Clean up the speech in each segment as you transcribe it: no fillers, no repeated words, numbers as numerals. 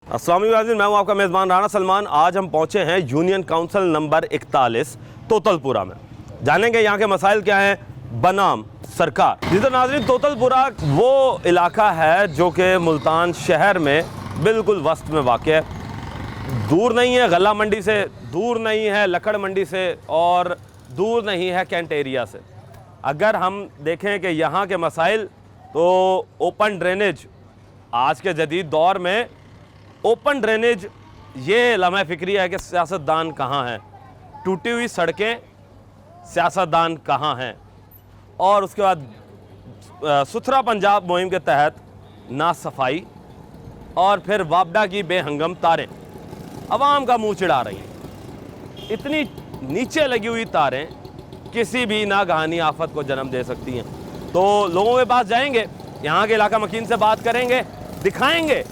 अस्सलाम वालेकुम, मैं हूं आपका मेज़बान राना सलमान। आज हम पहुंचे हैं यूनियन काउंसिल नंबर 41 तोतलपुरा में। जानेंगे यहाँ के मसाइल क्या हैं बनाम सरकार। जी तो नाज़रीन, तोतलपुरा वो इलाका है जो कि मुल्तान शहर में बिल्कुल वस्त में वाक़ है। दूर नहीं है गला मंडी से, दूर नहीं है लकड़ मंडी से और दूर नहीं है कैंट एरिया से। अगर हम देखें कि यहाँ के मसाइल तो ओपन ड्रेनेज, आज के जदीद दौर में ओपन ड्रेनेज ये लम्हा फ़िक्री है कि सियासतदान कहाँ हैं, टूटी हुई सड़कें सियासतदान कहाँ हैं। और उसके बाद सुथरा पंजाब मुहिम के तहत ना सफाई और फिर वापडा की बेहंगम तारें अवाम का मुंह चिढ़ा रही हैं। इतनी नीचे लगी हुई तारें किसी भी नागहानी आफत को जन्म दे सकती हैं। तो लोगों के पास जाएंगे, यहाँ के इलाका मकीन से बात करेंगे, दिखाएंगे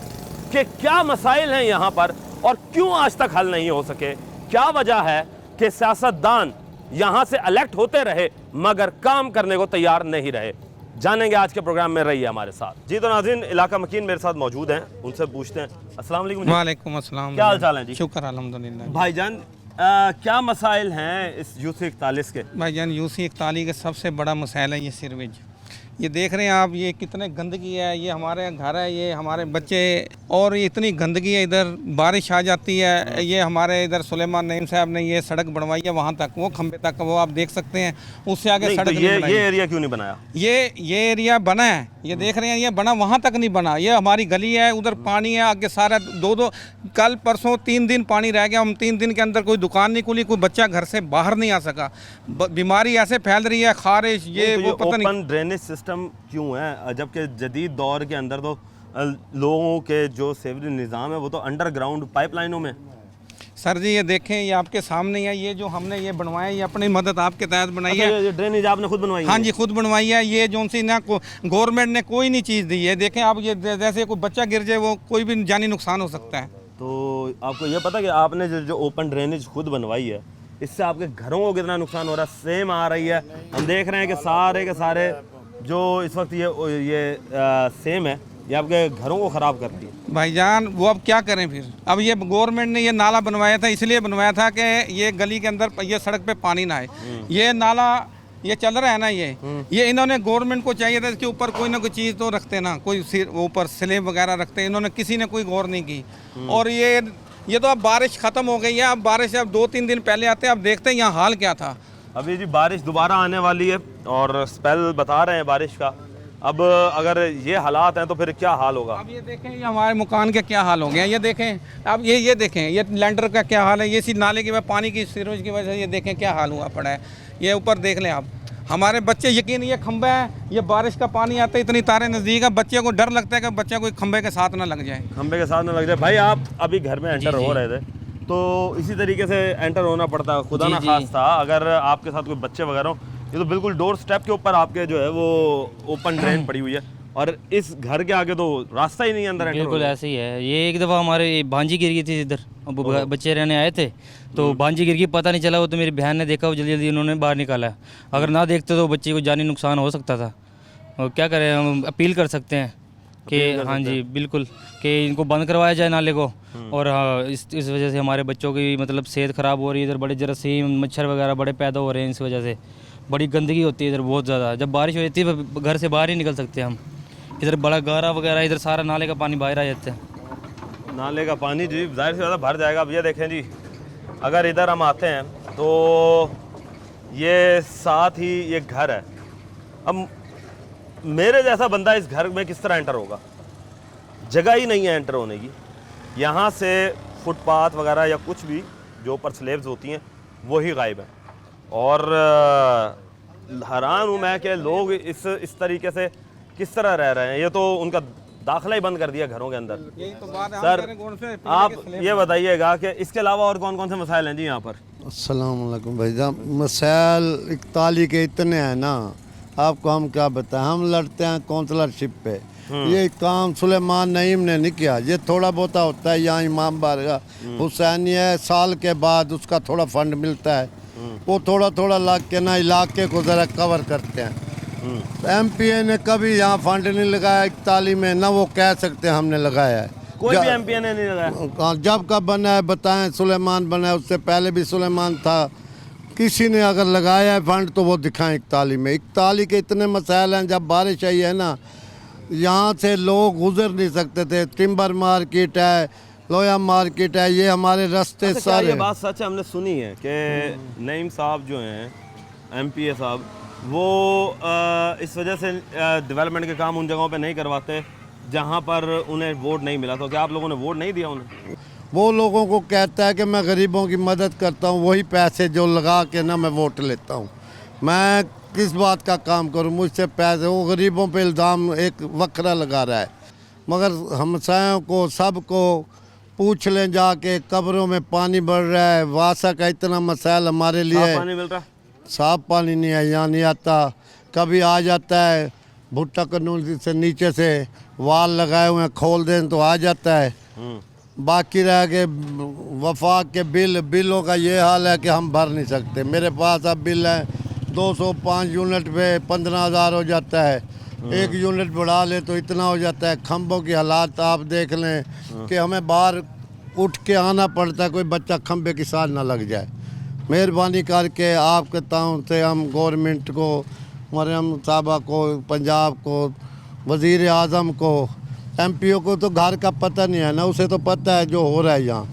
कि क्या मसाइल हैं यहाँ पर और क्यों आज तक हल नहीं हो सके। क्या वजह है कि सियासतदान यहाँ से इलेक्ट होते रहे मगर काम करने को तैयार नहीं रहे। जानेंगे आज के प्रोग्राम में, रहिए हमारे साथ। जी तो नाज़रीन, इलाका मकीन मेरे साथ मौजूद हैं, उनसे पूछते हैं। अस्सलाम वालेकुम। वालेकुम अस्सलाम। क्या हाल चाल है जी? शुक्र अल्हम्दुलिल्लाह। भाईजान क्या मसाइल हैं इस यूसी 41 के? भाईजान यूसी 41 का सबसे बड़ा मसाइल है ये सीवरेज। ये देख रहे हैं आप, ये कितने गंदगी है, ये हमारे घर है, ये हमारे बच्चे, और ये इतनी गंदगी है। इधर बारिश आ जाती है, ये हमारे इधर सुलेमान नईम साहब ने ये सड़क बनवाई है वहाँ तक, वो खंबे तक, वो आप देख सकते हैं। उससे आगे सड़क तो ये एरिया क्यों नहीं बनाया? ये एरिया बना है, ये देख रहे हैं, ये बना, वहाँ तक नहीं बना। ये हमारी गली है, उधर पानी है, आगे सारा दो कल परसों 3 दिन पानी रह गया। हम 3 दिन के अंदर कोई दुकान नहीं खुली, कोई बच्चा घर से बाहर नहीं आ सका। बीमारी ऐसे फैल रही है, खारिश, ये वो पता नहीं। ओपन ड्रेनेज सिस्टम क्यों है, जबकि जदीद दौर के अंदर तो लोगों के जो सेवरेज निज़ाम है वो तो अंडरग्राउंड पाइपलाइनों में। सर जी ये देखें, ये आपके सामने है, ये जो हमने ये बनवाया, ये अपनी मदद आपके तहत बनाई है। ये ड्रेनेज आपने खुद बनवाई है? हाँ जी, खुद बनवाई है। ये जो सी ना गवर्नमेंट ने कोई नहीं चीज़ दी है। देखें आप, ये जैसे कोई बच्चा गिर जाए, वो कोई भी जानी नुकसान हो सकता है। तो आपको ये पता कि आपने जो ओपन ड्रेनेज खुद बनवाई है, इससे आपके घरों को कितना नुकसान हो रहा है? सेम आ रही है, हम देख रहे हैं कि सारे के सारे जो इस वक्त ये सेम है, ये आपके घरों को ख़राब कर रही है। भाईजान वो अब क्या करें फिर? अब ये गवर्नमेंट ने ये नाला बनवाया था, इसलिए बनवाया था कि ये गली के अंदर, ये सड़क पे पानी ना आए। ये नाला ये चल रहा है ना, ये इन्होंने गवर्नमेंट को चाहिए था इसके ऊपर कोई ना कोई चीज़ तो रखते ना, कोई ऊपर स्लेब वगैरह रखते। इन्होंने किसी ने कोई गौर नहीं की। और ये तो अब बारिश ख़त्म हो गई है। अब बारिश अब 2-3 दिन पहले आते हैं, अब देखते हैं यहाँ हाल क्या था। अभी जी बारिश दोबारा आने वाली है और स्पेल बता रहे हैं बारिश का। अब अगर ये हालात हैं तो फिर क्या हाल होगा? अब ये देखें, ये हमारे मकान के क्या हाल हो गए हैं। ये देखें अब, ये देखें, ये लैंडर का क्या हाल है। ये इसी नाले के पानी की सीवरेज की वजह से ये देखें क्या हाल हुआ पड़ा है। ये ऊपर देख लें आप, हमारे बच्चे, यकीन, ये खंबा है, ये बारिश का पानी आता है, इतनी तारें नज़दीक है, बच्चे को डर लगता है कि बच्चा कोई खंबे के साथ ना लग जाए। खंबे के साथ ना लग जाए। भाई आप अभी घर में एंटर हो रहे थे तो इसी तरीके से एंटर होना पड़ता है, खुदा ना खास्ता अगर आपके साथ कोई बच्चे वगैरह हो। ये तो बिल्कुल डोर स्टेप के ऊपर आपके जो है वो ओपन ड्रेन पड़ी हुई है और इस घर के आगे तो रास्ता ही नहीं अंदर एंटर। बिल्कुल ऐसे ही है। ये एक दफ़ा हमारे भांजी गिर गई थी इधर, बच्चे रहने आए थे तो भांजी गिर गई, पता नहीं चला। वो तो मेरी बहन ने देखा, वो जल्दी जल्दी उन्होंने बाहर निकाला। अगर ना देखते तो बच्चे को जानी नुकसान हो सकता था। और क्या करें, हम अपील कर सकते हैं कि हाँ जी बिल्कुल, कि इनको बंद करवाया जाए नाले को। और हाँ, इस वजह से हमारे बच्चों की मतलब सेहत ख़राब हो रही है। इधर बड़े जरासीम, मच्छर वगैरह बड़े पैदा हो रहे हैं। इस वजह से बड़ी गंदगी होती है इधर बहुत ज़्यादा। जब बारिश हो जाती है घर से बाहर ही निकल सकते हैं हम। इधर बड़ा गारा वगैरह, इधर सारा नाले का पानी बाहर आ जाता है। नाले का पानी जी जाहिर से ज़्यादा भर जाएगा। अब ये देखें जी, अगर इधर हम आते हैं तो ये साथ ही ये घर है। अब मेरे जैसा बंदा इस घर में किस तरह एंटर होगा? जगह ही नहीं है एंटर होने की। यहाँ से फुटपाथ वगैरह या कुछ भी जो ऊपर स्लेब्स होती हैं वो ही गायब है। और हैरान हूँ मैं कि लोग इस तरीके से किस तरह रह रहे हैं। ये तो उनका दाखिला ही बंद कर दिया घरों के अंदर। यही तो बात है। सर आप ये बताइएगा कि इसके अलावा और कौन कौन से मसाइल हैं जी यहाँ पर? अस्सलाम वालेकुम भाईजान। मसाइल 41 के इतने हैं ना, आपको हम क्या बताएं। हम लड़ते हैं काउंसलरशिप पे, ये काम सुलेमान नईम ने नहीं किया। ये थोड़ा बहुत होता है यहाँ इमाम बारगाह हुसैनी है, साल के बाद उसका थोड़ा फंड मिलता है, वो थोड़ा थोड़ा लग के ना इलाके को ज़रा कवर करते हैं। एमपीए ने कभी यहाँ फंड नहीं लगाया 41 में, ना वो कह सकते हमने लगाया है। कोई भी एमपी ने नहीं लगाया। जब का बना है बताएं, सुलेमान बना है, उससे पहले भी सुलेमान था। किसी ने अगर लगाया है फंड तो वो दिखाएं। 41 में 41 के इतने मसाइल हैं। जब बारिश आई है ना, यहाँ से लोग गुजर नहीं सकते थे। टिम्बर मार्केट है, लोया मार्केट है, ये हमारे रास्ते अच्छा, क्या सारे। ये बात सच है? हमने सुनी है कि नईम साहब जो हैं एमपीए साहब, वो इस वजह से डेवलपमेंट के काम उन जगहों पे नहीं करवाते जहाँ पर उन्हें वोट नहीं मिला। तो क्या आप लोगों ने वोट नहीं दिया उन्हें? वो लोगों को कहता है कि मैं गरीबों की मदद करता हूँ, वही पैसे जो लगा के ना मैं वोट लेता हूँ। मैं किस बात का काम करूँ? मुझसे पैसे, वो गरीबों पे इल्ज़ाम एक वखरा लगा रहा है। मगर हमसायों को सबको पूछ लें जाके, कब्रों में पानी बढ़ रहा है। वासा का इतना मसाइल हमारे लिए साफ पानी मिल रहा है? साफ पानी नहीं है, यहाँ नहीं आता। कभी आ जाता है, भुट्टा कानून से नीचे से वाल लगाए हुए हैं, खोल दें तो आ जाता है। बाकी रह के वफाक के बिलों का ये हाल है कि हम भर नहीं सकते। मेरे पास अब बिल है 205 यूनिट पे 15,000 हो जाता है। एक यूनिट बढ़ा ले तो इतना हो जाता है। खंभों की हालात आप देख लें कि हमें बाहर उठ के आना पड़ता है, कोई बच्चा खंभे के साथ ना लग जाए। मेहरबानी करके आपके ताऊ से हम गवर्नमेंट को, मरियम साहबा को, पंजाब को, वज़ीर आज़म को, एमपीओ को तो घर का पता नहीं है ना, उसे तो पता है जो हो रहा है यहाँ।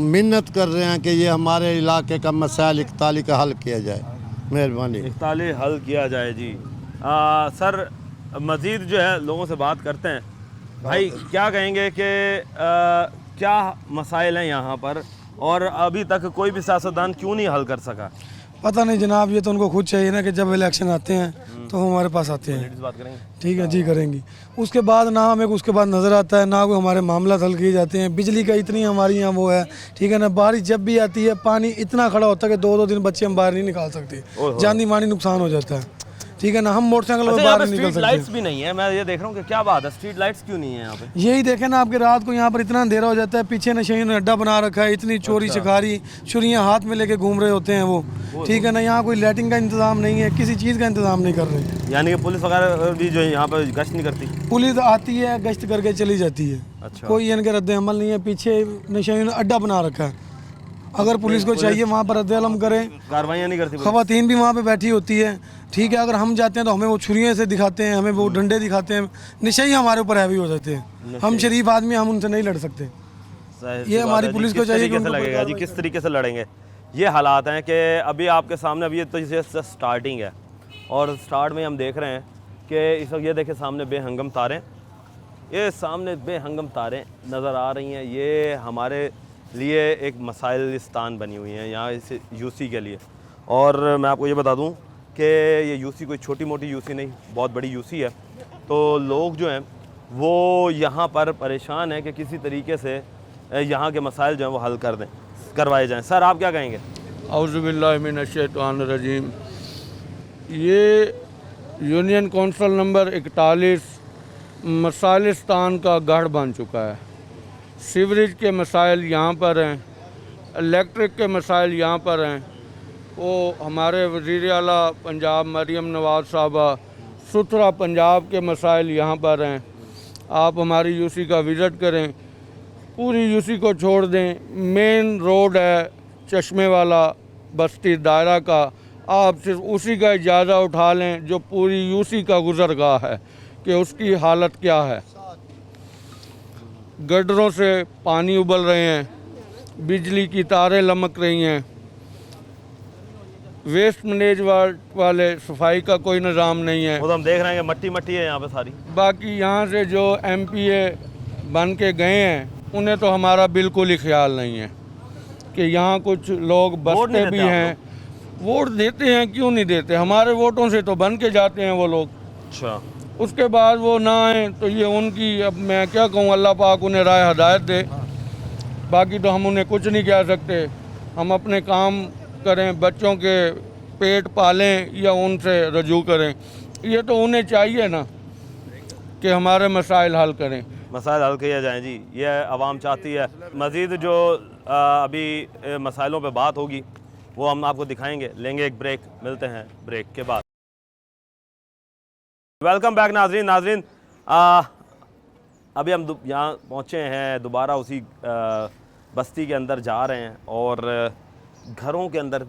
मिन्नत कर रहे हैं कि ये हमारे इलाके का मसाइल 41 का हल किया जाए। मेहरबानी। 41 हल किया जाए जी। सर मज़ीद जो है लोगों से बात करते हैं। भाई क्या कहेंगे कि क्या मसाइल हैं यहाँ पर और अभी तक कोई भी सियासतदान क्यों नहीं हल कर सका? पता नहीं जनाब, ये तो उनको खुद चाहिए ना कि जब इलेक्शन आते हैं तो हमारे पास आते हैं। बात करेंगे? ठीक है जी, करेंगी। उसके बाद ना हमें उसके बाद नज़र आता है, ना कोई हमारे मामला हल किए जाते हैं। बिजली का इतनी हमारी यहाँ वो है, ठीक है ना। बारिश जब भी आती है पानी इतना खड़ा होता है कि 2-2 दिन बच्चे हम बाहर नहीं निकाल सकते। जानी मानी नुकसान हो जाता है, ठीक है ना। हम मोटरसाइकिल में बाहर नहीं निकल सकते। लाइट्स भी नहीं है, मैं ये देख रहा हूँ कि क्या बात है, स्ट्रीट लाइट्स क्यों नहीं है यहाँ पे? यही देखें ना आपके, रात को यहाँ पर इतना अंधेरा हो जाता है। पीछे नशेइयों ने अड्डा बना रखा है, इतनी चोरी शिकारी, छुरियाँ हाथ में लेके घूम रहे होते हैं वो, ठीक है ना। यहाँ कोई लाइटिंग का इंतजाम नहीं है, किसी चीज़ का इंतजाम नहीं कर रहे। यानी कि पुलिस वगैरह भी जो है यहाँ पर गश्त नहीं करती? पुलिस आती है, गश्त करके चली जाती है। अच्छा। कोई इनके रद्द अमल नहीं है। पीछे नशेइयों ने अड्डा बना रखा है। अगर पुलिस को चाहिए वहाँ पर रद्द-ए-आलम करें, कार्रवाइयाँ नहीं करती? खवातीन भी वहाँ पे बैठी होती है, ठीक है। अगर हम जाते हैं तो हमें वो छुरियों से दिखाते हैं, हमें वो डंडे दिखाते हैं। नशे ही हमारे ऊपर हैवी हो जाते हैं। हम शरीफ आदमी, हम उनसे नहीं लड़ सकते। ये हमारी पुलिस को चाहिए कि लगेगा जी, किस तरीके से लड़ेंगे? ये हालात हैं कि अभी आपके सामने, अभी ये तो ये स्टार्टिंग है और स्टार्ट में हम देख रहे हैं कि इस वक्त ये देखें सामने बेहंगम तारें, ये सामने बेहंगम तारें नज़र आ रही हैं। ये हमारे लिए एक मसाइलिस्तान बनी हुई हैं यहाँ इस यूसी के लिए। और मैं आपको ये बता दूं कि ये यूसी कोई छोटी मोटी यूसी नहीं, बहुत बड़ी यूसी है। तो लोग जो हैं वो यहाँ पर परेशान हैं कि किसी तरीके से यहाँ के मसाइल जो हैं वो हल करवाए जाएँ। सर आप क्या कहेंगे? औज़ुबिल्लाहि मिनश्शैतानिर्रजीम। ये यूनियन कौंसल नंबर 41 मसाइलिस्तान का गढ़ बन चुका है। सीवरेज के मसाइल यहाँ पर हैं, इलेक्ट्रिक के मसाइल यहाँ पर हैं। वो हमारे वज़ीर आला पंजाब मरियम नवाज़ साहबा, सुथरा पंजाब के मसाइल यहाँ पर हैं। आप हमारी यूसी का विज़िट करें, पूरी यूसी को छोड़ दें। मेन रोड है चश्मे वाला बस्ती दायरा का, आप सिर्फ उसी का इजाज़ा उठा लें जो पूरी यूसी का गुज़रगाह है कि उसकी हालत क्या है। गड्ढरों से पानी उबल रहे हैं, बिजली की तारें लमक रही हैं, वेस्ट मैनेज वाले सफाई का कोई निज़ाम नहीं है। वो तो हम देख रहे हैं कि मट्टी मट्टी है यहाँ पे सारी। बाकी यहाँ से जो एमपीए बन के गए हैं उन्हें तो हमारा बिल्कुल ही ख्याल नहीं है कि यहाँ कुछ लोग बसते भी हैं। वोट देते हैं, क्यों नहीं देते? हमारे वोटों से तो बन के जाते हैं वो लोग। अच्छा। उसके बाद वो ना आए तो ये उनकी, अब मैं क्या कहूँ, अल्लाह पाक उन्हें राय हदायत दे। बाकी तो हम उन्हें कुछ नहीं कह सकते। हम अपने काम करें, बच्चों के पेट पालें या उनसे रजू करें। ये तो उन्हें चाहिए ना कि हमारे मसाइल हल करें। मसाइल हल किया जाए जी, ये आवाम चाहती है। मज़ीद जो अभी मसाइलों पे बात होगी वो हम आपको दिखाएंगे। लेंगे एक ब्रेक, मिलते हैं ब्रेक के बाद। वेलकम बैक नाजरीन। अभी हम यहाँ पहुँचे हैं, दोबारा उसी बस्ती के अंदर जा रहे हैं और घरों के अंदर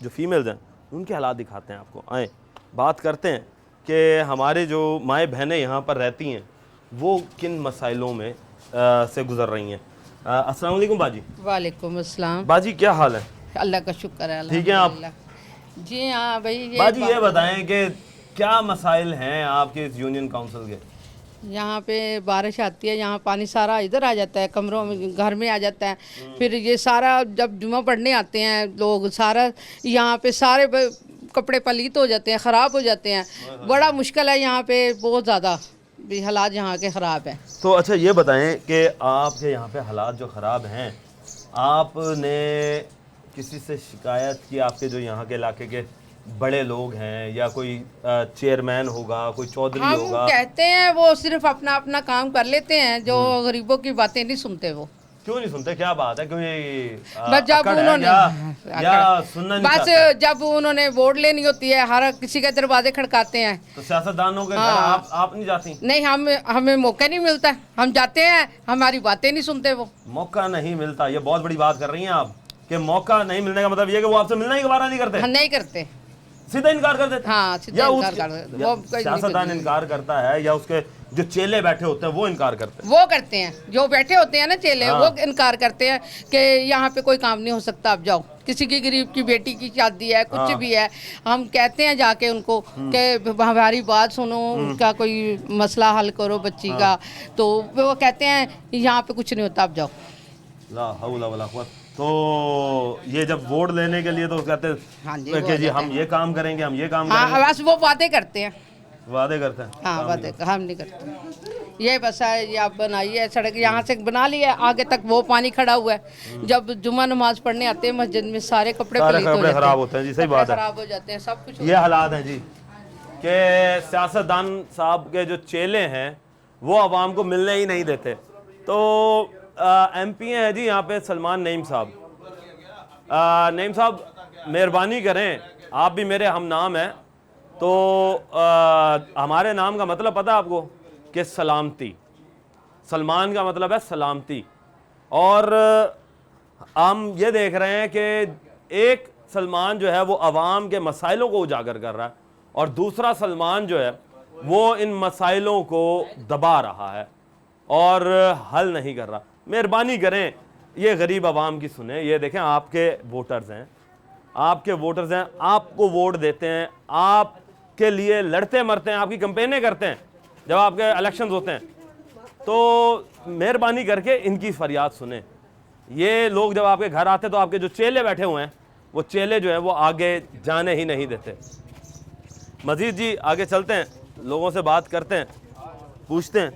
जो फीमेल्स हैं उनके हालात दिखाते हैं आपको। आए बात करते हैं कि हमारे जो माएँ बहनें यहाँ पर रहती हैं वो किन मसाइलों में से गुज़र रही हैं। अस्सलाम वालेकुम बाजी। वालेकुम अस्सलाम। बाजी क्या हाल है? अल्लाह का शुक्र है। ठीक है आप? अल्हम्दुलिल्लाह। जी हाँ भाई। बाजी ये बताएं कि क्या मसाइल हैं आपके इस यूनियन काउंसिल के? यहाँ पे बारिश आती है, यहाँ पानी सारा इधर आ जाता है, कमरों में घर में आ जाता है। फिर ये सारा जब जुमा पढ़ने आते हैं लोग, सारा यहाँ पे सारे कपड़े पलीत हो जाते हैं, ख़राब हो जाते हैं। बड़ा मुश्किल है यहाँ पे, बहुत ज़्यादा भी हालात यहाँ के ख़राब हैं। तो अच्छा ये बताएं कि आपके यहाँ पे हालात जो ख़राब हैं, आपने किसी से शिकायत की? आपके जो यहाँ के इलाके के बड़े लोग हैं या कोई चेयरमैन होगा, कोई चौधरी हम होगा? कहते हैं वो सिर्फ अपना अपना काम कर लेते हैं, जो गरीबों की बातें नहीं सुनते। वो क्यों नहीं सुनते? क्या बात है? कोई बस जब अकड़ है उन्होंने या सुनना नहीं बस चाहते? जब उन्होंने वोट लेनी होती है, हर किसी के दरवाजे खड़काते हैं। तो सियासतदानों के घर हाँ। आप नहीं जाती? नहीं, हमें मौका नहीं मिलता। हम जाते हैं, हमारी बातें नहीं सुनते वो। मौका नहीं मिलता, ये बहुत बड़ी बात कर रही हैं आप कि मौका नहीं मिलने का मतलब ये कि वो आपसे मिलना ही गवारा नहीं करते, हम नहीं करते, सीधा इनकार कर देते। हाँ सीधा इनकार कर देते। वो कोई नहीं सियासतदान करते। इनकार करता है या उसके जो चेले बैठे होते हैं वो इनकार करते हैं? वो करते हैं, जो बैठे होते हैं ना चेले, हाँ। वो इनकार करते हैं कि यहाँ पे कोई काम नहीं हो सकता, आप जाओ। किसी की गरीब की बेटी की शादी है, कुछ हाँ। भी है, हम कहते हैं जाके उनको कि हमारी बात सुनो, उनका कोई मसला हल करो बच्ची का। तो वो कहते हैं यहाँ पे कुछ नहीं होता, आप जाओ। ला हौला वला कुव्वत। तो ये जब वोट लेने के लिए तो कहते हाँ जी, हैं वो कि जी आ जाते हम ये काम करेंगे, हम ये काम हाँ, करेंगे, बस वो वादे करते हैं। वादे करते हैं। हाँ काम वादे हम नहीं करते। ये बस है, ये आप बनाइए सड़क, यहाँ से बना लिया, आगे तक वो पानी खड़ा हुआ है। जब जुम्मा नमाज पढ़ने आते हैं मस्जिद में, सारे कपड़े सारे पलीत हो कपड़े जाते खराब होते हैं जी, सही कपड़े बात है। खराब हो जाते हैं, सब कुछ। ये हालात हैं जी कि सियासतदान साहब के जो चेले हैं वो आवाम को मिलने ही नहीं देते। तो MP हैं जी यहाँ पे सलमान नईम साहब। नईम साहब मेहरबानी करें, आप भी मेरे हम नाम हैं, तो हमारे नाम का मतलब पता है आपको कि सलामती। सलमान का मतलब है सलामती। और हम ये देख रहे हैं कि एक सलमान जो है वो आवाम के मसाइलों को उजागर कर रहा है और दूसरा सलमान जो है वो इन मसाइलों को दबा रहा है और हल नहीं कर रहा। मेहरबानी करें, ये गरीब आवाम की सुने। ये देखें, आपके वोटर्स हैं, आपके वोटर्स हैं, आपको वोट देते हैं, आपके लिए लड़ते मरते हैं, आपकी कैंपेनें करते हैं जब आपके इलेक्शंस होते हैं। तो मेहरबानी करके इनकी फरियाद सुने। ये लोग जब आपके घर आते हैं तो आपके जो चेले बैठे हुए हैं वो चेले जो हैं वो आगे जाने ही नहीं देते। मजीद जी आगे चलते हैं, लोगों से बात करते हैं, पूछते हैं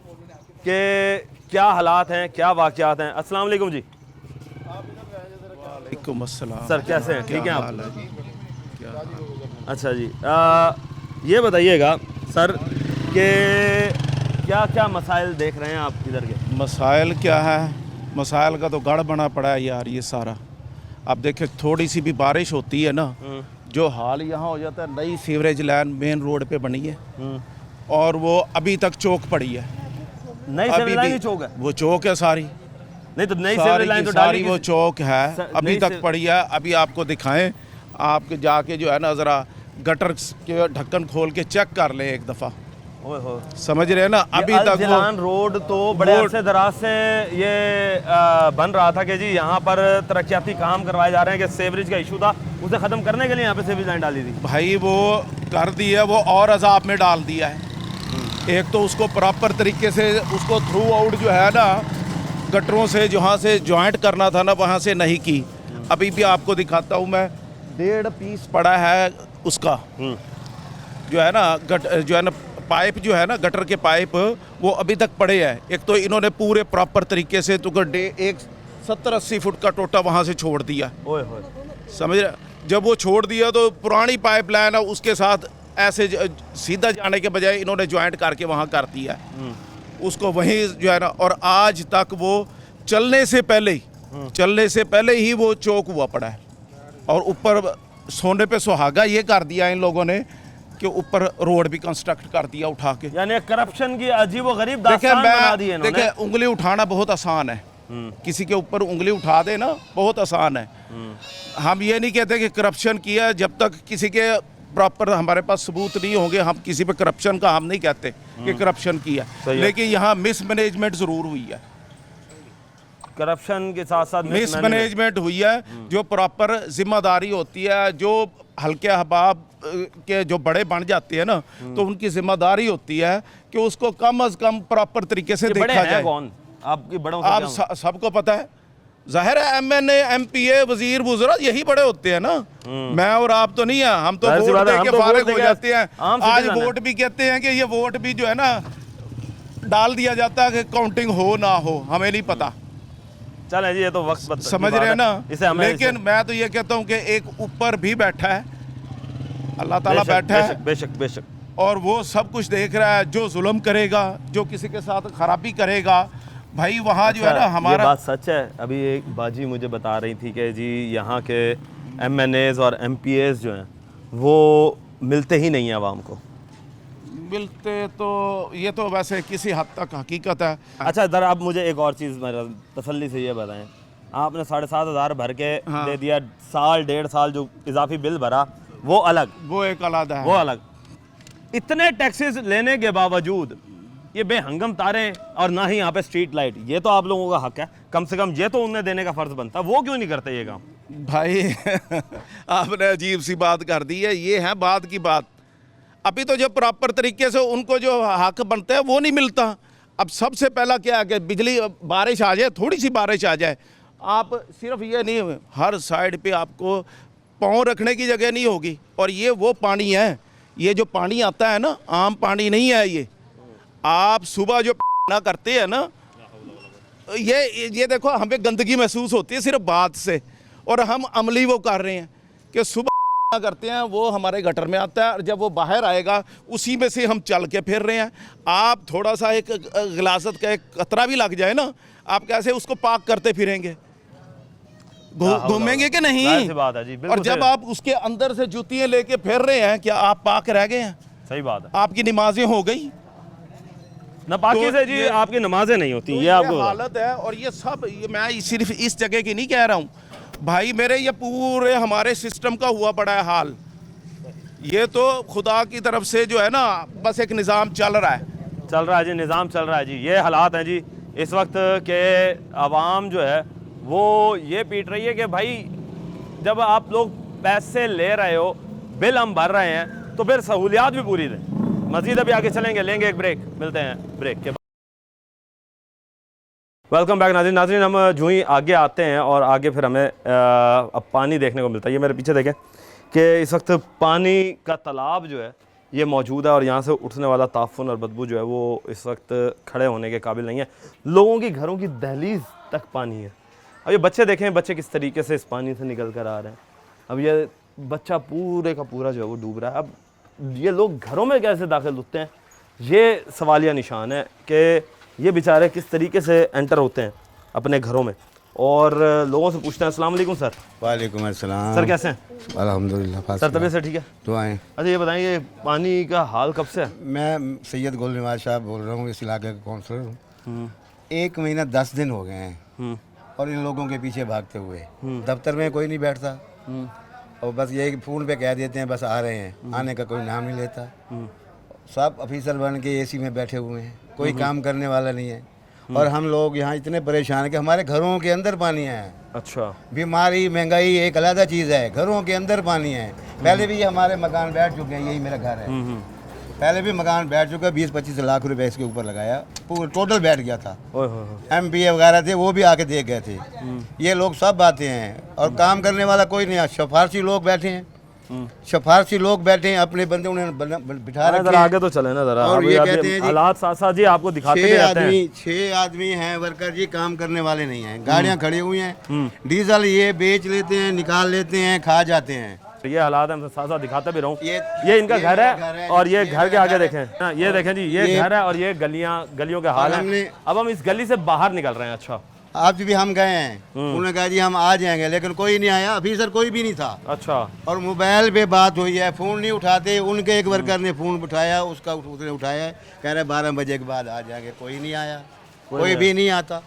कि क्या हालात हैं, क्या वाक़यात हैं। अस्सलाम वालेकुम जी। वालेकुम अस्सलाम। सर कैसे हैं? ठीक हैं आप? हाल है जी? अच्छा जी, ये बताइएगा सर कि क्या क्या मसाइल देख रहे हैं आप इधर के? मसाइल क्या है? मसाइल का तो गढ़ बना पड़ा है यार ये सारा। अब देखिए थोड़ी सी भी बारिश होती है ना, जो हाल यहाँ हो जाता है। नई सीवरेज लाइन मेन रोड पे बनी है और वो अभी तक चौक पड़ी है। नई अभी सीवरेज लाइन भी ही चौक है? वो चौक है सारी, नहीं तो नई सारी सीवरेज लाइन की तो डाली सारी वो चौक है, अभी नई तक पड़ी है। अभी आपको दिखाएं, आपके जाके जो है ना ज़रा गटर के ढक्कन खोल के चेक कर लें एक दफ़ा। ओए हो, समझ रहे हैं ना? अभी ये तक अल-जिलान रोड तो बड़े रोड- अरसे दराज से ये बन रहा था कि जी यहाँ पर तरक्याती काम करवाए जा रहे हैं, कि सीवरेज का इशू था उसे ख़त्म करने के लिए यहाँ पे सीवरेज लाइन डाली थी। भाई वो कर दी है, वो और अजाब में डाल दिया है। एक तो उसको प्रॉपर तरीके से उसको थ्रू आउट जो है ना गटरों से जहाँ से जॉइंट करना था ना वहाँ से नहीं की। अभी भी आपको दिखाता हूँ मैं, 1.5 पीस पड़ा है उसका जो है ना जो है ना पाइप जो है ना गटर के पाइप वो अभी तक पड़े हैं। एक तो इन्होंने पूरे प्रॉपर तरीके से तो एक 70-80 फुट का टोटा वहाँ से छोड़ दिया। ओए होए, समझ रहे? जब वो छोड़ दिया तो पुरानी पाइप लाइन है उसके साथ ऐसे सीधा जाने के बजाय इन्होंने ज्वाइंट करके वहाँ कर दिया है उसको वहीं जो है ना। और आज तक वो चलने से पहले ही वो चौक हुआ पड़ा है। और ऊपर सोने पे सुहागा ये कर दिया इन लोगों ने के ऊपर रोड भी कंस्ट्रक्ट कर दिया उठा के। यानी करप्शन की अजीब व गरीब देखिए दास्तान बना दी है इन्होंने। देखिए उंगली उठाना बहुत आसान है, किसी के ऊपर उंगली उठा दे ना बहुत आसान है। हम ये नहीं कहते कि करप्शन किया, जब तक किसी के प्रॉपर हमारे पास सबूत नहीं होंगे हम किसी पे करप्शन का हम नहीं कहते कि करप्शन किया, लेकिन यहाँ मिसमैनेजमेंट जरूर हुई है। करप्शन के साथ साथ मिसमैनेजमेंट हुई है, जो प्रॉपर जिम्मेदारी होती है, जो हल्के अहबाब के जो बड़े बन जाते हैं ना, तो उनकी जिम्मेदारी होती है कि उसको कम से कम प्रॉपर तरीके से देखा जाए। कौन आपकी बड़ों से आप सबको पता है, जाहिर है MNA MPA वजीर वुज़रा यही बड़े होते हैं ना। मैं और आप तो नहीं है, हम तो जाहिर सी वोट बात है, दे हम के तो वोट फारिग दे हो के जाते हैं। आम आज सिटीजन वोट भी कहते हैं कि ये वोट भी जो है ना डाल दिया जाता है कि काउंटिंग हो ना हो, हमें नहीं पता। चले जी, ये तो वक्त समझ रहे हैं ना। इसे हमें लेकिन मैं तो ये कहता हूँ कि एक ऊपर भी बैठा है, अल्लाह ताला बैठा है, बेशक बेशक, और वो सब कुछ देख रहा है। जो जुल्म करेगा, जो किसी के साथ खराबी करेगा, भाई वहाँ जो है ना हमारा। ये बात सच है। अभी एक बाजी मुझे बता रही थी कि जी यहाँ के MNAs और MPAs जो हैं वो मिलते ही नहीं हैं आवाम को। मिलते तो ये तो वैसे किसी हद तक हकीकत है। अच्छा इधर आप मुझे एक और चीज़ मेरा तसल्ली से ये बताएं, आपने 7,500 भर के दे दिया, साल 1.5 साल जो इजाफी बिल भरा वो अलग, वो एक अलग है, वो अलग। इतने टैक्सेस लेने के बावजूद ये बेहंगम तारे और ना ही यहाँ पे स्ट्रीट लाइट, ये तो आप लोगों का हक है, कम से कम ये तो उन्हें देने का फर्ज बनता है, वो क्यों नहीं करते ये काम? भाई आपने अजीब सी बात कर दी है, ये है बात की बात। अभी तो जो प्रॉपर तरीके से उनको जो हक बनता है वो नहीं मिलता। अब सबसे पहला क्या है कि बिजली, बारिश आ जाए, थोड़ी सी बारिश आ जाए, आप सिर्फ ये नहीं, हर साइड पे आपको पाँव रखने की जगह नहीं होगी। और ये वो पानी है, ये जो पानी आता है ना, आम पानी नहीं है ये। आप सुबह जो ना करते हैं ना, ये देखो हमें गंदगी महसूस होती है सिर्फ बात से, और हम अमली वो कर रहे हैं कि सुबह करते हैं वो हमारे गटर में आता है, और जब वो बाहर आएगा उसी में से हम चल के फिर रहे हैं। आप थोड़ा सा एक गिलासत का एक कतरा भी लग जाए ना, आप कैसे उसको पाक करते फिरेंगे, घूमेंगे कि नहीं? बात है जी, और जब आप उसके अंदर से जूतियां लेके फिर रहे हैं, क्या आप पाक रह गए हैं? सही बात है। आपकी नमाजें हो गई नापाकी तो से जी आपकी नमाजें नहीं होती, ये आपको हालत है। और ये सब मैं सिर्फ इस जगह की नहीं कह रहा हूँ भाई, मेरे ये पूरे हमारे सिस्टम का हुआ पड़ा है हाल। ये तो खुदा की तरफ से जो है ना बस एक निज़ाम चल रहा है जी, निज़ाम चल रहा है जी। ये हालात हैं जी इस वक्त के आवाम जो है वो ये पीट रही है कि भाई जब आप लोग पैसे ले रहे हो, बिल हम भर रहे हैं, तो फिर सहूलियात भी पूरी दें। मज़ीद अभी आगे चलेंगे, लेंगे एक ब्रेक, मिलते हैं ब्रेक के बाद। वेलकम बैक नाज़रीन, हम जो ही आगे आते हैं और आगे फिर हमें अब पानी देखने को मिलता है। ये मेरे पीछे देखें कि इस वक्त पानी का तालाब जो है ये मौजूद है, और यहाँ से उठने वाला ताफुन और बदबू जो है वो इस वक्त खड़े होने के काबिल नहीं है। लोगों की घरों की दहलीज तक पानी है। अब ये बच्चे देखें, बच्चे किस तरीके से इस पानी से निकल कर आ रहे हैं। अब ये बच्चा पूरे का पूरा जो है वो डूब रहा है। अब ये लोग घरों में कैसे दाखिल होते हैं, ये सवालिया निशान है कि ये बेचारे किस तरीके से एंटर होते हैं अपने घरों में। और लोगों से पूछते हैं। अस्सलाम वालेकुम सर। वालेकुम अस्सलाम। सर कैसे हैं? अल्हम्दुलिल्लाह। सर तबीयत से ठीक है? दुआएं। अच्छा ये बताइए पानी का हाल कब से है? मैं सैयद गुल नवाज साहब बोल रहा हूँ, इस इलाके का काउंसलर हूँ। 1 महीना 10 दिन हो गए हैं और इन लोगों के पीछे भागते हुए। दफ्तर में कोई नहीं बैठता और बस ये फ़ोन पे कह देते हैं बस आ रहे हैं, आने का कोई नाम नहीं लेता। सब ऑफिसर बन के AC में बैठे हुए हैं, कोई काम करने वाला नहीं है। और हम लोग यहाँ इतने परेशान हैं कि हमारे घरों के अंदर पानी है। अच्छा। बीमारी महंगाई एक अलग चीज़ है, घरों के अंदर पानी है। पहले भी ये हमारे मकान बैठ चुके हैं, यही मेरा घर है। पहले भी मकान बैठ चुका, 20-25 लाख रुपए इसके ऊपर लगाया, पूरा टोटल बैठ गया था। MPA वगैरह थे वो भी आके देख गए थे। ये लोग सब आते हैं और काम करने वाला कोई नहीं है। सिफारशी लोग बैठे हैं, सिफारशी लोग बैठे हैं, अपने बंदे उन्हें बिठा रखे हैं। आगे तो चले ना जरा। और ये कहते हैं हालात साथ साथ जी आपको दिखाते भी रहते हैं। 6 आदमी हैं वर्कर जी, काम करने वाले नहीं हैं। गाड़ियाँ खड़ी हुई हैं, डीजल ये बेच लेते हैं, निकाल लेते हैं, खा जाते हैं। ये हालात है, साथ साथ दिखाते भी रहूं। ये इनका घर है और ये घर के आगे देखें, ये देखें जी, ये घर है और ये गलियों के हाल हैं। अब हम इस गली से बाहर निकल रहे हैं। अच्छा, आज भी हम गए हैं, उन्होंने कहा जी हम आ जाएंगे, लेकिन कोई नहीं आया, ऑफिसर कोई भी नहीं था। अच्छा। और मोबाइल पे बात हुई है, फ़ोन नहीं उठाते, उनके एक वर्कर ने फ़ोन उठाया, उसने उठाया, कह रहे 12 बजे के बाद आ जाएंगे, कोई नहीं आया, कोई भी नहीं आता।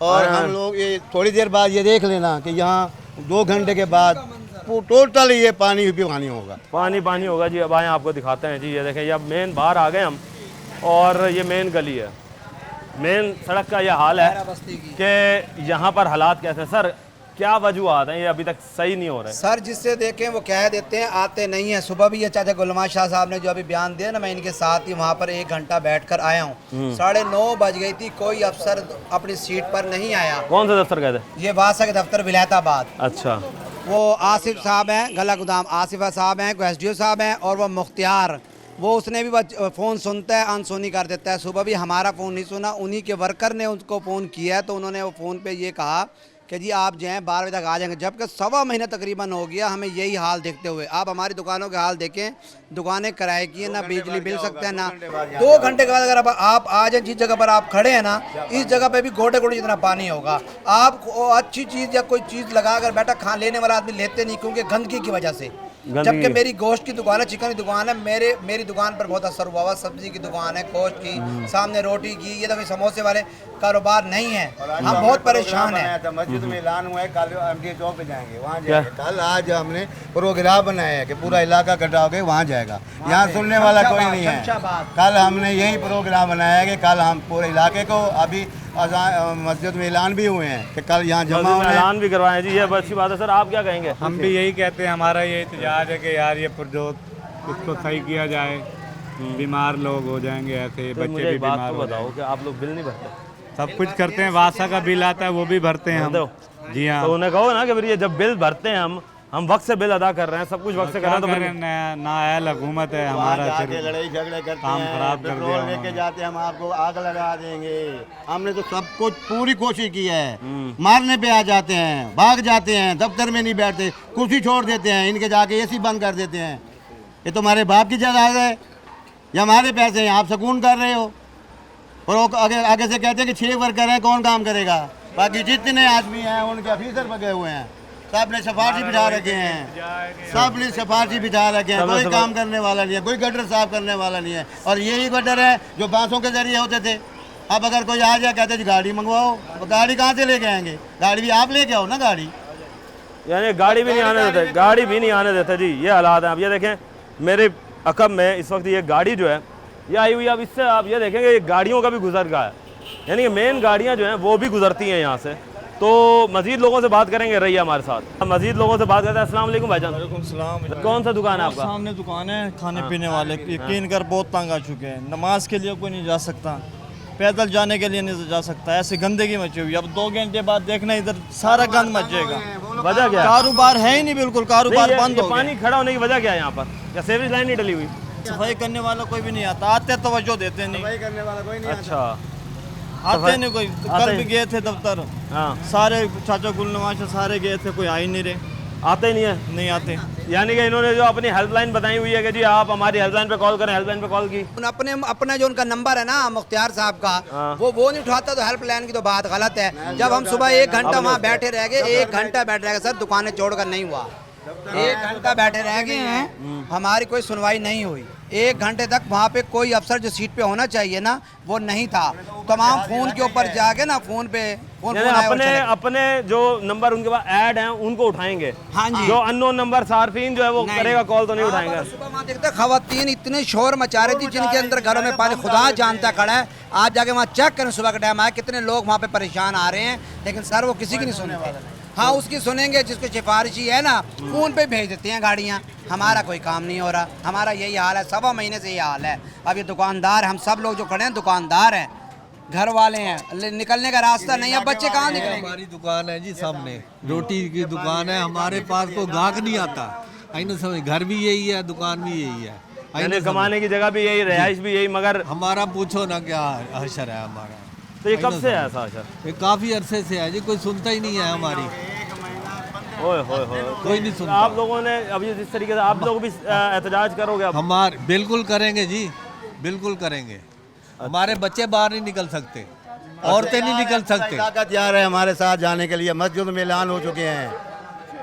और हम लोग ये थोड़ी देर बाद ये देख लेना कि यहाँ 2 घंटे के बाद टोटल ये पानी होगा। पानी होगा जी। अब आए आपको दिखाते हैं जी, ये देखें, ये अब मेन बाहर आ गए हम और ये मेन गली है। मेन सड़क का यह हाल है कि यहाँ पर हालात कैसे हैं सर, क्या वजूहत हैं, ये अभी तक सही नहीं हो रहे? सर जिससे देखें वो कह देते हैं, आते नहीं हैं। सुबह भी ये चाचा गुलमा शाह साहब ने जो अभी बयान दिया ना, मैं इनके साथ ही वहाँ पर 1 घंटा बैठकर आया हूँ। 9:30 बज गई थी, कोई अफसर अपनी सीट पर नहीं आया। कौन सा दफ्तर गए थे? ये वासा के दफ्तर विलायताबाद। अच्छा। वो आसिफ साहब हैं, गला गुदाम आसिफा साहब हैं, SDO साहब हैं, और वो मुख्तियार, वो उसने भी फ़ोन सुनता है, अनसुनी कर देता है। सुबह भी हमारा फ़ोन नहीं सुना, उन्हीं के वर्कर ने उनको फ़ोन किया है, तो उन्होंने वो फ़ोन पे ये कहा कि जी आप जो हैं 12 बजे तक आ जाएंगे, जबकि 1.25 महीना तकरीबन हो गया हमें यही हाल देखते हुए। आप हमारी दुकानों के हाल देखें, दुकानें किराए की है, ना बिजली बिल सकते हैं, ना 2 घंटे के बाद अगर आप आ जाए जिस जगह पर आप खड़े हैं ना, इस जगह पे भी गोटे गोटे जितना पानी होगा। आप अच्छी चीज़ या कोई चीज़ लगा कर बैठा खा लेने वाला आदमी लेते नहीं, क्योंकि गंदगी की वजह से। जबकि मेरी गोश्त की दुकान है, चिकन की दुकान है, मेरी दुकान पर बहुत असर हुआ हुआ। सब्जी की दुकान है, गोश्त की, सामने रोटी की, ये तो कोई समोसे वाले कारोबार नहीं है। हम बहुत परेशान हैं। मस्जिद में ऐलान हुआ है, कल MD चौक पे जाएंगे, वहाँ जाएंगे। कल आज हमने प्रोग्राम बनाया है कि पूरा इलाका इकट्ठा होकर वहाँ जाएगा, यहाँ सुनने वाला कोई नहीं है। कल हमने यही प्रोग्राम बनाया है कि कल हम पूरे इलाके को, अभी मस्जिद में ऐलान भी हुए हैं कि कल यहाँ जमा होना है। ऐलान भी करवाएं जी, ये अच्छी बात है सर। आप क्या कहेंगे? हम भी यही कहते हैं, हमारा ये एहतजाज है कि यार ये पुरजोत इसको सही किया जाए, बीमार लोग हो जाएंगे ऐसे, बच्चे भी बीमार हो बताओ कि आप लोग बिल नहीं भरते? सब कुछ करते हैं, वासा का बिल आता है वो भी भरते हैं हम। जी हाँ। तो उन्हें कहो ना कि फिर ये जब बिल भरते हैं हम वक्त से बिल अदा कर रहे हैं, सब कुछ वक्त से कर रहे हैं, तो फिर ना आयल हुकूमत है हमारा, लड़ाई झगड़े करते काम हैं, खराब कर पेट्रोल दिया लेके जाते हैं, हम आपको आग लगा देंगे। हमने तो सब कुछ पूरी कोशिश की है, मारने पे आ जाते हैं, भाग जाते हैं, दफ्तर में नहीं बैठते, कुर्सी छोड़ देते हैं, इनके जाके AC बंद कर देते हैं। ये तो हमारे बाप की जायदाद है या हमारे पैसे हैं, आप सुकून कर रहे हो। और वो आगे से कहते हैं कि 6 वर्कर हैं, कौन काम करेगा? बाकी जितने आदमी हैं उनके ऑफिसर बगे हुए हैं, सब ने सिफारशी बिठा रखे हैं, सब ने सिफारशी बिठा रखे हैं, कोई काम करने वाला नहीं है, कोई गटर साफ करने वाला नहीं है। और यही गटर है जो बांसों के जरिए होते थे। अब अगर कोई आ जाए कहते जी गाड़ी मंगवाओ, तो गाड़ी कहाँ से लेके आएंगे? गाड़ी भी आप लेके आओ ना गाड़ी। यानी गाड़ी भी नहीं आने देते, गाड़ी भी नहीं आने देते जी, ये हालात हैं। अब ये देखें मेरे अकब में इस वक्त ये गाड़ी जो है ये आई हुई है। अब इससे आप ये देखेंगे ये गाड़ियों का भी गुजर गया है, यानी कि मेन गाड़ियाँ जो हैं वो भी गुजरती हैं यहाँ से। तो मजीद लोगों से बात करेंगे, रहिए हमारे साथ। मजीद लोगों से बात करते हैं। अस्सलाम वालेकुम भाईजान। वालेकुम। कौन सा दुकान है आपका? सामने दुकान है खाने पीने वाले, यकीन कर बहुत तंग आ चुके हैं। नमाज के लिए कोई नहीं जा सकता, पैदल जाने के लिए नहीं जा सकता, ऐसे गंदगी मची हुई। अब 2 घंटे बाद देखना इधर सारा गंद मच जाएगा। वजह क्या? कारोबार है ही नहीं, बिल्कुल कारोबार बंद हो गया। पानी खड़ा होने की वजह क्या है यहाँ पर? क्या सीवरेज लाइन नहीं डली हुई? सफाई करने वाला कोई भी नहीं आता, आते तवज्जो देते नहीं, सफाई करने वाला कोई नहीं। अच्छा, आते नहीं कोई। कल भी गए थे दफ्तर, हाँ, सारे चाचा गुलनवाज सारे गए थे, कोई आ ही नहीं रहे, आते ही नहीं है, नहीं आते। यानी कि इन्होंने जो अपनी हेल्पलाइन बताई हुई है कि जी आप हमारी हेल्पलाइन पे कॉल करें, हेल्पलाइन पे कॉल की, अपना जो उनका नंबर है ना मुख्तियार साहब का, वो नहीं उठाता, तो हेल्पलाइन की तो बात गलत है। जब हम सुबह 1 घंटा वहाँ बैठे रह गए, 1 घंटा बैठ रह गए सर, दुकानें छोड़कर नहीं हुआ, 1 घंटा बैठे रह गए हैं, हमारी कोई सुनवाई नहीं हुई। 1 घंटे तक वहाँ पे कोई अफसर जो सीट पे होना चाहिए ना वो नहीं था। तमाम फोन के ऊपर जाके ना फोन अपने जो नंबर उनके पास ऐड हैं उनको उठाएंगे। हाँ जी। जो अननोन नंबर सार्फिन जो है वो करेगा कॉल तो नहीं उठाएंगे। सुबह वहाँ देखते खवातीन इतने शोर मचा रही थी जिनके अंदर घरों में पानी खुदा जानता खड़ा है। आज जाके वहाँ चेक करें सुबह का टाइम आया कितने लोग वहाँ पे परेशान आ रहे हैं, लेकिन सर वो किसी की नहीं सुने। हाँ उसकी सुनेंगे जिसको सिफारिशी है ना, फोन पे भेज देते हैं गाड़ियाँ। हमारा कोई काम नहीं हो रहा, हमारा यही हाल है, 1.25 महीने से ये हाल है। अब ये दुकानदार, हम सब लोग जो खड़े हैं दुकानदार हैं, घर वाले हैं, निकलने का रास्ता नहीं है। बच्चे कहाँ निकलेंगे? हमारी दुकान है जी सामने, रोटी की दुकान है, हमारे पास को गाहक नहीं आता। आई समझ, घर भी यही है, दुकान भी यही है, कमाने की जगह भी यही, रिहाइश भी यही, मगर हमारा पूछो ना क्या हशर है हमारा। तो ये कब से है ऐसा हशर? ये काफी अरसे से है जी, कोई सुनता ही नहीं है हमारी। ओए होए होए, कोई नहीं सुनता। आप लोगों ने अभी जिस तरीके से आप लोग भी एहतजाज करोगे? हमारे बिल्कुल करेंगे जी, बिल्कुल करेंगे। हमारे बच्चे बाहर नहीं निकल सकते, औरतें नहीं निकल सकते। इलाका तैयार है हमारे साथ जाने के लिए, मस्जिद में ऐलान हो चुके हैं।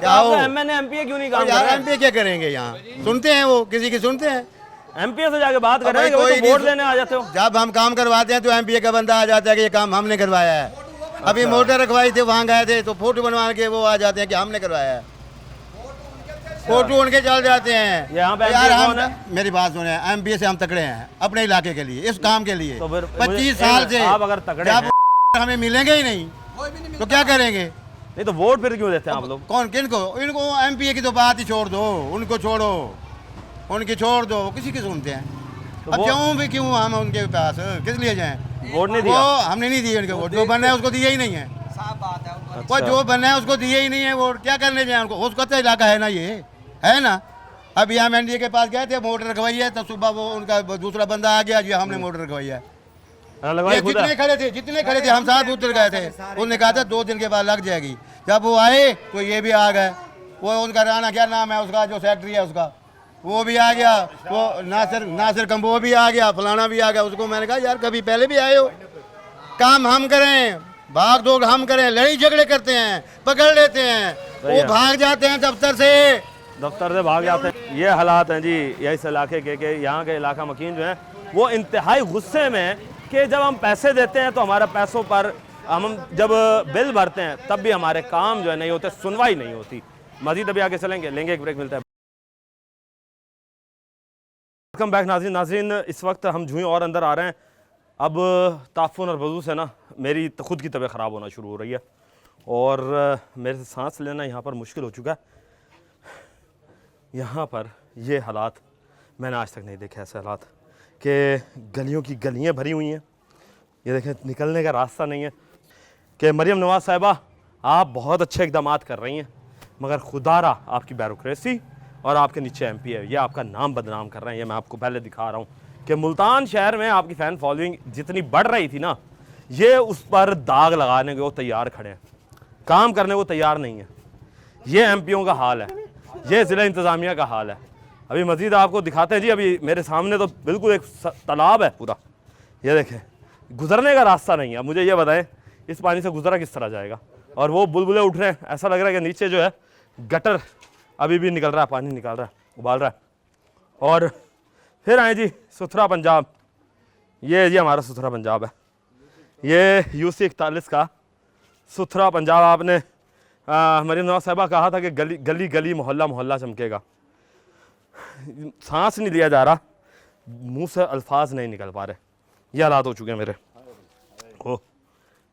क्या हो एमएनए एमपीए क्यों नहीं काम कर यार, रहे? एमपी क्या करेंगे यहाँ? सुनते हैं वो किसी की सुनते हैं? एमपीए से जाके बात कर रहे हैं कि कोई भाई तो नहीं वोट लेने आ जाते हो। जब हम काम करवाते हैं तो एमपी का बंदा आ जाता है कि ये काम हमने करवाया है। अभी मोटर रखवाई थी, वहाँ गए थे तो फोटो बनवा के वो आ जाते हैं कि हमने करवाया है, फोटो उनके चल जाते हैं। यहाँ पे यार MP हम कौन है? मेरी बात सुने, एमपी से हम तकड़े हैं अपने इलाके के लिए, इस काम के लिए। तो फिर 25 साल से आप अगर तगड़े जब हैं हमें मिलेंगे ही नहीं तो क्या करेंगे? नहीं तो वोट फिर क्यों देते हैं आप लोग? कौन किनको? इनको एमपी की तो बात ही छोड़ दो, उनको छोड़ो, उनकी छोड़ दो, किसी की सुनते हैं। तो अब वो- क्यों भी क्यों हम उनके पास किस लिए जाएं? वोट नहीं वो दिया। हमने नहीं दिए उनके वोट, जो बनना है उसको दिए ही नहीं है। वो जो बनना है उसको दिए ही नहीं है वोट, क्या करने जाए उनको? उसका तो इलाका है ना, ये है ना। अब यहाँ एनडीए के पास गए थे, मोटर रखवाई है, तो सुबह वो उनका दूसरा बंदा आ गया जी हमने मोटर रखवाई है। लगवाई ये खुद है। जितने खड़े थे हम साथ उतर गए थे, उन्होंने कहा था 2 दिन के बाद लग जाएगी। जब वो आए तो ये भी आ गए, वो उनका राणा क्या नाम है उसका, जो सेक्रेटरी है उसका, वो भी आ गया, वो नासिर कंबो भी आ गया, फलाना भी आ गया। उसको मैंने कहा यार कभी पहले भी आए हो, काम हम करें, भाग दौड़ हम करें, लड़ाई झगड़े करते हैं, पकड़ लेते हैं, वो भाग जाते हैं दफ्तर से भाग जाते हैं। ये हालात हैं जी ये इस इलाके के यहाँ के इलाका मकीन जो हैं वो इंतहाई गुस्से में कि जब हम पैसे देते हैं तो हमारे पैसों पर हम जब बिल भरते हैं तब भी हमारे काम जो है नहीं होते, सुनवाई नहीं होती। मजीद अभी आगे चलेंगे, लेंगे एक ब्रेक, मिलता है। वेलकम बैक नाज़रीन, इस वक्त हम झूई और अंदर आ रहे हैं। अब ताफुन और वज़ू से ना मेरी खुद की तबीयत ख़राब होना शुरू हो रही है और मेरे से सांस लेना यहाँ पर मुश्किल हो चुका है। यहाँ पर ये हालात मैंने आज तक नहीं देखे, ऐसे हालात कि गलियों की गलियाँ भरी हुई हैं, ये देखें निकलने का रास्ता नहीं है। कि मरियम नवाज़ साहिबा आप बहुत अच्छे इक़दाम कर रही हैं, मगर खुदारा आपकी ब्यूरोक्रेसी और आपके नीचे एमपी है, ये आपका नाम बदनाम कर रहे हैं। ये मैं आपको पहले दिखा रहा हूँ कि मुल्तान शहर में आपकी फ़ैन फॉलोइंग जितनी बढ़ रही थी ना, ये उस पर दाग लगाने को तैयार खड़े हैं, काम करने को तैयार नहीं है। ये एमपीओं का हाल है, ये ज़िला इंतज़ामिया का हाल है। अभी मज़ीद आपको दिखाते हैं जी। अभी मेरे सामने तो बिल्कुल एक तालाब है पूरा, ये देखें, गुज़रने का रास्ता नहीं है। अब मुझे ये बताएं इस पानी से गुज़रा किस तरह जाएगा? और वो बुलबुले उठ रहे हैं, ऐसा लग रहा है कि नीचे जो है गटर अभी भी निकल रहा है, पानी निकल रहा है, उबाल रहा है। और फिर आए जी सुथरा पंजाब, ये जी हमारा सुथरा पंजाब है, ये UC 41 का सुथरा पंजाब। आपने मरियम नवाज़ साहिबा कहा था कि गली गली गली मोहल्ला मोहल्ला चमकेगा। सांस नहीं लिया जा रहा, मुंह से अल्फाज नहीं निकल पा रहे, ये हालात हो चुके हैं मेरे। ओ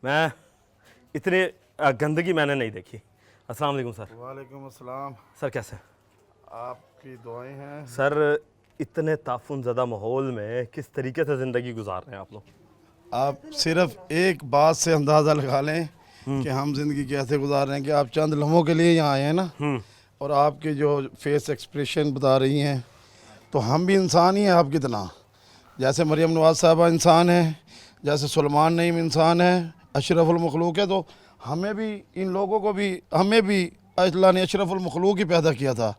मैं इतनी गंदगी मैंने नहीं देखी। अस्सलाम वालेकुम सर। वालेकुम अस्सलाम। सर कैसे? आपकी दुआएं हैं सर। इतने ताफुन ज़दा माहौल में किस तरीके से ज़िंदगी गुजार रहे हैं आप लोग? आप सिर्फ एक बात से अंदाज़ा लगा लें कि हम ज़िंदगी कैसे गुजार रहे हैं कि आप चंद लम्हों के लिए यहाँ आए हैं ना, और आपके जो फेस एक्सप्रेशन बता रही हैं, तो हम भी इंसान ही हैं आपकी तरह। जैसे मरियम नवाज़ साहबा इंसान है, जैसे सुलेमान नईम इंसान है, अशरफुल मखलूक है, तो हमें भी, इन लोगों को भी, हमें भी अल्लाह ने अशरफुल मखलूक ही पैदा किया था।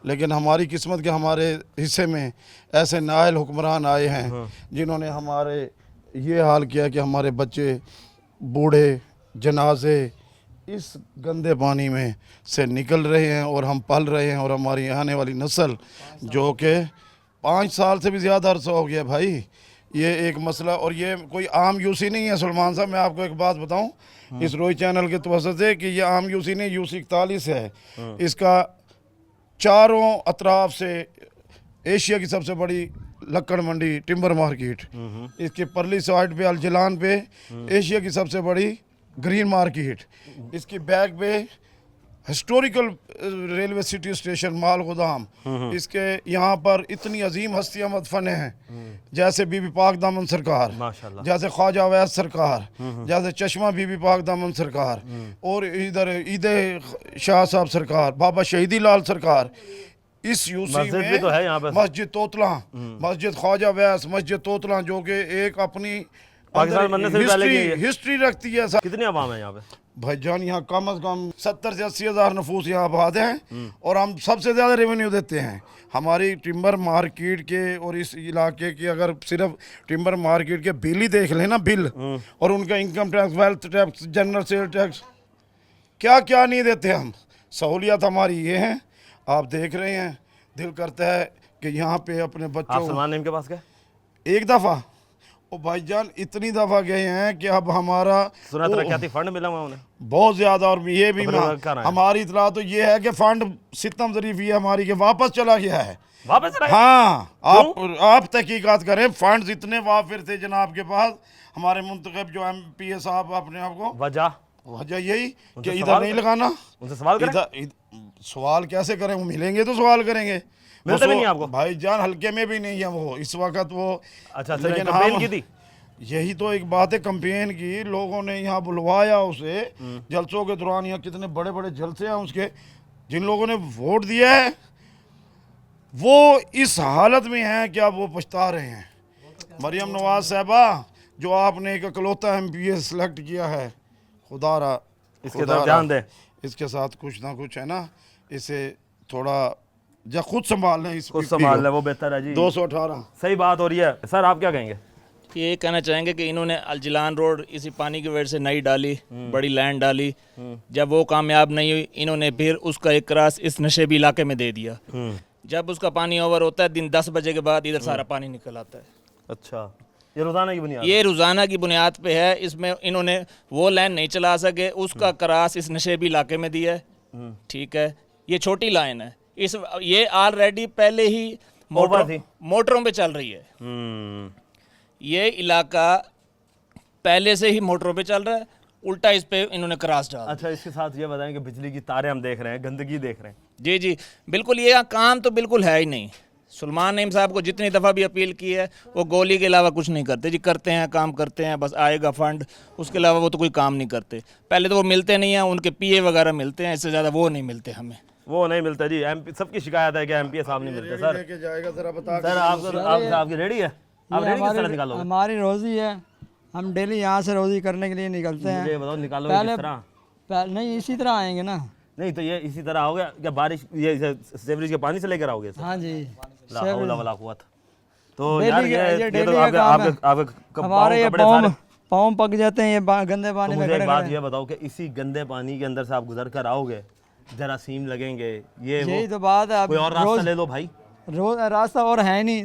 लेकिन हमारी किस्मत के हमारे हिस्से में ऐसे नाइल हुक्मरान आए हैं जिन्होंने हमारे ये हाल किया कि हमारे बच्चे, बूढ़े, जनाजे इस गंदे पानी में से निकल रहे हैं और हम पल रहे हैं, और हमारी आने वाली नस्ल जो कि 5 साल से भी ज़्यादा अरसा हो गया भाई, ये एक मसला। और ये कोई आम यूसी नहीं है सुलेमान साहब, मैं आपको एक बात बताऊं इस रोई चैनल के तवज्जो से कि ये आम यूसी नहीं, UC 41 है। इसका चारों अतराफ से एशिया की सबसे बड़ी लक्कड़ मंडी टिम्बर मार्केट, इसके परली साइड पे अलजलान पे एशिया की सबसे बड़ी ग्रीन मार्केट, इसकी बैक पे हिस्टोरिकल रेलवे सिटी स्टेशन माल गोदाम, इसके यहाँ पर इतनी अजीम हस्तियाँ मदफन हैं जैसे बीबी पाक दामन सरकार, जैसे ख्वाजा अवैस सरकार, जैसे चश्मा बीबी पाक दामन सरकार, और इधर ईदे शाह साहब सरकार, बाबा शहीदी लाल सरकार। इस यूसी में भी तो है यहाँ पर मस्जिद तोतला, मस्जिद ख्वाजा अवैस, मस्जिद तोतला, जो कि एक अपनी पाकिस्तान बनने से पहले की हिस्ट्री रखती है। कितनी आवाम है यहाँ पे? भाईजान यहाँ कम से कम 70 से 80 हज़ार नफूस यहाँ आबाद हैं, और हम सबसे ज़्यादा रेवेन्यू देते हैं। हमारी टिम्बर मार्केट के और इस इलाके की अगर सिर्फ टिम्बर मार्केट के बिल ही देख लें ना, बिल और उनका income tax, wealth tax, general sale tax, क्या क्या नहीं देते हम। सहूलियत हमारी ये है, आप देख रहे हैं। दिल करता है कि यहाँ पे अपने आप बच्चों सलमान नईम के पास गए? एक दफ़ा ओ भाईजान इतनी दफ़ा गए हैं कि अब हमारा सुना तरक्याती फंड मिला हुआ उन्हें बहुत ज़्यादा। और ये भी अपने वर्ग का ना है। हमारी इतला तो ये है कि फंड सितम ज़रीफ ये हमारी के वापस चला गया है। वापस चला गया? हाँ, आप तहकीकात करें। फंड्स इतने वाफिर थे जनाब के पास, हमारे मुंतखब जो MPA साहब अपने आप को, वजह यही कि इधर नहीं लगाना। उनसे सवाल करें? सवाल कैसे करें, वो मिलेंगे तो सवाल करेंगे। मिलते भी नहीं आपको? भाईजान हल्के में भी नहीं है वो इस वक्त वो। अच्छा, लेकिन कंपेन की थी? यही तो एक बात है, कंपेन की। लोगों ने यहाँ बुलवाया उसे जलसों के दौरान। यहाँ कितने बड़े बड़े जलसे हैं उसके। जिन लोगों ने वोट दिया है वो इस हालत में हैं कि अब वो पछता रहे हैं। मरियम नवाज साहबा, जो आपने एक इकलौता MPA सेलेक्ट किया है, खुदारा इसके तरफ ध्यान दें। इसके साथ कुछ ना कुछ है ना, इसे थोड़ा या खुद संभाल लें। खुद संभाल लें, वो बेहतर है जी। 218 सही बात हो रही है। सर आप क्या कहेंगे? ये कहना चाहेंगे कि इन्होंने अलजिलान रोड इसी पानी की वजह से नई डाली, बड़ी लैंड डाली। जब वो कामयाब नहीं हुई, इन्होंने फिर उसका एक क्रॉस इस नशेबी इलाके में दे दिया। जब उसका पानी ओवर होता है, दिन 10 बजे के बाद इधर सारा पानी निकल आता है। अच्छा, ये रोज़ाना की बुनियाद? ये रोज़ाना की बुनियाद पे है। इसमें इन्होंने वो लाइन नहीं चला सके, उसका क्रॉस इस नशेबी इलाके में दिया है। ठीक है, ये छोटी लाइन है। ये ऑलरेडी पहले ही मोटरों पे चल रही है। ये इलाका पहले से ही मोटरों पे चल रहा है, उल्टा इस पे इन्होंने क्रॉस डाला। अच्छा, इसके साथ ये बताएं कि बिजली की तारें हम देख रहे हैं, गंदगी देख रहे हैं। जी जी बिल्कुल, ये काम तो बिल्कुल है ही नहीं। सलमान नईम साहब को जितनी दफ़ा भी अपील की है, वो गोली के अलावा कुछ नहीं करते जी। करते हैं, काम करते हैं, बस आएगा फंड, उसके अलावा वो तो कोई काम नहीं करते। पहले तो वो मिलते नहीं हैं, उनके PA वगैरह मिलते हैं, इससे ज़्यादा वो नहीं मिलते हमें। वो नहीं मिलता जी। MP सबकी शिकायत है कि MPA साहब नहीं मिलते। सर सर आपकी रेडी है? आप रेडी किस तरह निकालोगे? हमारी रोज़ी है, हम डेली यहाँ से रोज़ी करने के लिए निकलते हैं। मुझे बताओ, निकालोगे किस तरह? नहीं, इसी तरह आएंगे ना। नहीं तो ये इसी तरह आओगे क्या? बारिश ये सेवरेज के पानी से लेकर आओगे? हाँ जी। ला हौला वला कुव्वत। तो यार ये तो आपके हमारे ये पाँव पक जाते हैं ये गंदे पानी में। मुझे एक बात ये बताओ कि इसी गंदे पानी के अंदर से आप गुजर कर आओगे, जरासीम लगेंगे, यही तो बात है। कोई और रास्ता ले लो भाई। रास्ता और है नहीं,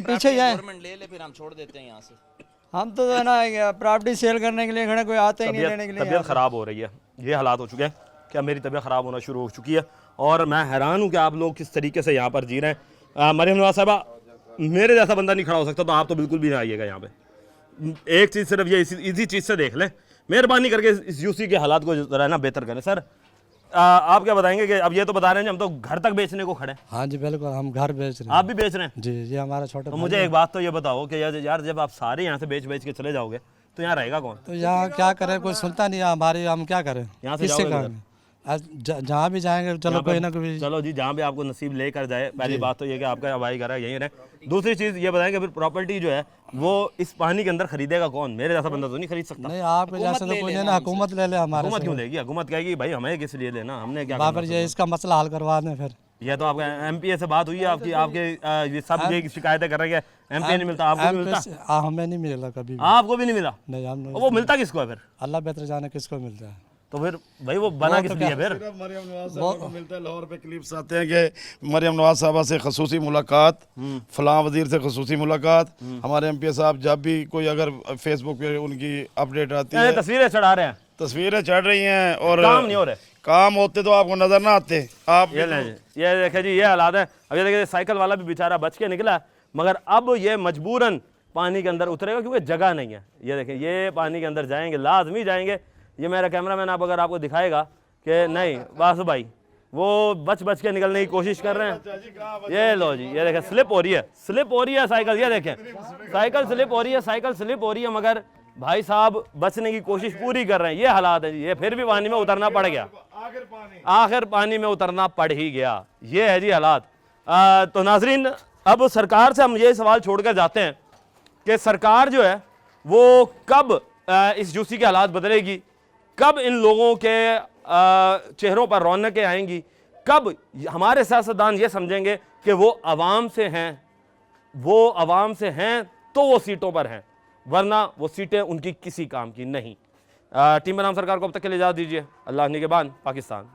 पीछे जाए। गवर्नमेंट ले ले, फिर हम छोड़ देते हैं यहाँ से। हम तो है ना प्रॉपर्टी सेल करने के लिए खड़े, कोई आता ही नहीं लेने के लिए। तबीयत ख़राब हो रही है, ये हालात हो चुके हैं कि मेरी तबीयत ख़राब होना शुरू हो चुकी है और मैं हैरान हूँ कि आप लोग किस तरीके से यहाँ पर जी रहे हैं। मरियम नवाज साहबा, मेरे जैसा बंदा नहीं खड़ा हो सकता, तो आप तो बिल्कुल भी ना आइएगा यहाँ पे। एक चीज़ सिर्फ ये इसी चीज़ से देख लें, मेहरबानी करके इस UC के हालात को ज़रा ना बेहतर करें। सर आप क्या बताएंगे कि अब ये तो बता रहे हैं हम तो घर तक बेचने को खड़े हैं। हाँ जी बिल्कुल, हम घर बेच रहे हैं। आप भी बेच रहे हैं? जी, ये हमारा छोटा। तो मुझे एक बात तो ये बताओ कि यार जब आप सारे यहाँ से बेच के चले जाओगे तो यहाँ रहेगा कौन? तो यहाँ क्या करें, कोई सुनता नहीं हमारी, हम क्या करें? यहाँ से जाओगे जहाँ भी जाएंगे, चलो कोई ना कोई। चलो जी, जहाँ भी आपको नसीब लेकर जाए। पहली बात तो ये कि आपका हवाई घर है, यहीं रहे। दूसरी चीज़ ये बताएंगे, फिर प्रॉपर्टी जो है वो इस पानी के अंदर खरीदेगा कौन? मेरे जैसा बंदा तो नहीं खरीद सकता। नहीं, आपके जैसा तो कोई नहीं ना, हुकूमत ले ले हमारे। हुकूमत क्यों लेगी? हुकूमत कहेगी भाई हमें किस लिए लेना, हमने क्या करना? ये इसका मसला हल करवा दें फिर। ये तो आपका MPA से बात हुई है आपकी, आपके ये सब ये शिकायतें कर रहे हैं कि MPA नहीं मिलता। आपको भी मिलता? हमें नहीं मिला कभी। आपको भी नहीं मिला? नहीं, हम वो मिलता किसको है फिर? अल्लाह बेहतर जाने किसको मिलता है। तो फिर भाई वो बना किस लिए फिर? मरियम नवाज साहब को मिलता है। लाहौर पे क्लिप्स आते हैं कि मरियम नवाज साहबा से खसूसी मुलाकात, फलां वजीर से खसूसी मुलाकात। हमारे MPA साहब जब भी कोई अगर फेसबुक पे उनकी अपडेट आती है, तस्वीरें चढ़ा रहे हैं, तस्वीरें चढ़ रही हैं और काम नहीं हो रहे। काम होते तो आपको नजर ना आते। आप ये देखे जी, ये हालात है। अब ये देखिए, साइकिल वाला भी बेचारा बच के निकला, मगर अब ये मजबूरन पानी के अंदर उतरेगा क्योंकि जगह नहीं है। ये देखें, ये पानी के अंदर जाएंगे, लाजमी जाएंगे। ये मेरा कैमरामैन आप अगर आपको दिखाएगा कि नहीं, बस भाई वो बच के निकलने की कोशिश कर रहे हैं। ये लो जी, ये देखें, स्लिप हो रही है साइकिल। ये देखें, साइकिल स्लिप हो रही है, मगर भाई साहब बचने की कोशिश पूरी कर रहे हैं। ये हालात है जी। ये फिर भी पानी में उतरना पड़ गया, आखिर पानी में उतरना पड़ ही गया। ये है जी हालात। तो नाजरीन, अब सरकार से हम ये सवाल छोड़कर जाते हैं कि सरकार जो है वो कब इस UC के हालात बदलेगी, कब इन लोगों के चेहरों पर रौनकें आएंगी, कब हमारे सियासतदान ये समझेंगे कि वो आवाम से हैं, वो आवाम से हैं तो वो सीटों पर हैं, वरना वो सीटें उनकी किसी काम की नहीं। टीम बनाम सरकार को अब तक के लिए इजाज़त दीजिए। अल्लाह निगहबान पाकिस्तान।